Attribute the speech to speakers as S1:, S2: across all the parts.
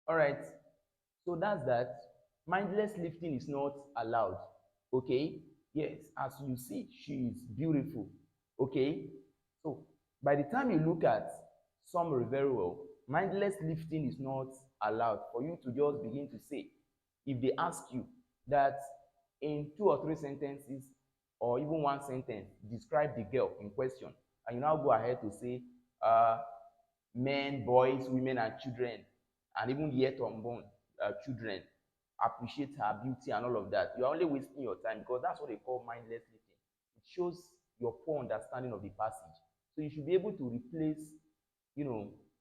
S1: All right. So that's that. Mindless lifting is not allowed. Okay. Yes, as you see, she is beautiful. Okay. So by the time you look at summary very well, mindless lifting is not allowed for you to just begin to say. If they ask you that in 2 or 3 sentences or even one sentence, describe the girl in question, and you now go ahead to say, men, boys, women, and children, and even yet unborn children appreciate her beauty and all of that. You are only wasting your time because that's what they call mindless living. It shows your poor understanding of the passage. So you should be able to replace,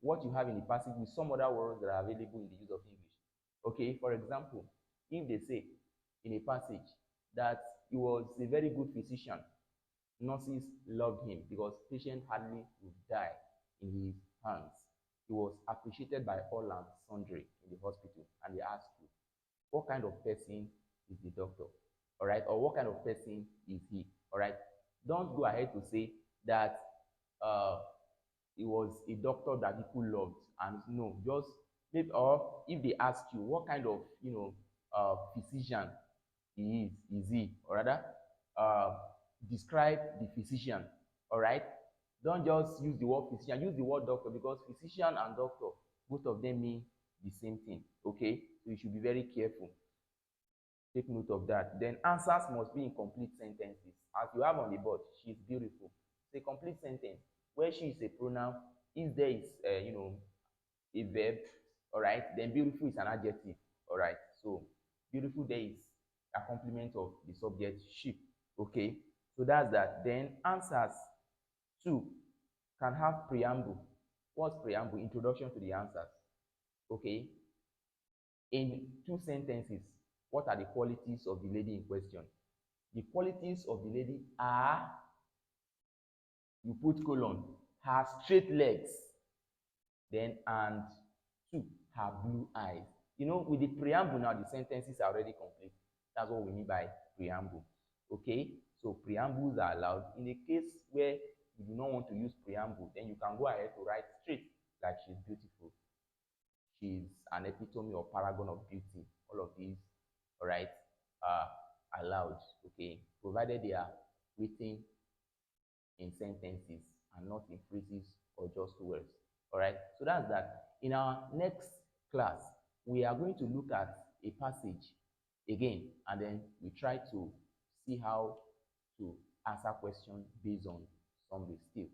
S1: what you have in the passage with some other words that are available in the use of English. Okay, for example, if they say in a passage that he was a very good physician, nurses loved him because patient hardly would die in his hands. He was appreciated by all and sundry in the hospital, and they asked you, what kind of person is the doctor? All right, or what kind of person is he? All right, don't go ahead to say that uh, he was a doctor that people loved, and no, just maybe, or if they ask you what kind of physician is he, or rather, uh, describe the physician. All right, don't just use the word physician, use the word doctor, because physician and doctor, both of them mean the same thing. Okay, so you should be very careful. Take note of that. Then answers must be in complete sentences. As you have on the board, she is beautiful. It's a complete sentence where she is a pronoun. If there is, a verb, all right, then beautiful is an adjective. All right, so beautiful there is a complement of the subject she. Okay, so that's that. Then answers two can have preamble. What's preamble? Introduction to the answers. Okay, in 2 sentences, what are the qualities of the lady in question? The qualities of the lady are, you put colon, her straight legs, then, and two, her blue eyes. With the preamble now, the sentences are already complete. That's what we mean by preamble. Okay, so preambles are allowed. In the case where you do not want to use preamble, then you can go ahead to write straight, like she's beautiful, she's an epitome or paragon of beauty. All of these, all right, are allowed. Okay, provided they are written in sentences and not in phrases or just words. All right, so that's that. In our next class, we are going to look at a passage again, and then we try to see how to answer questions based on summary still.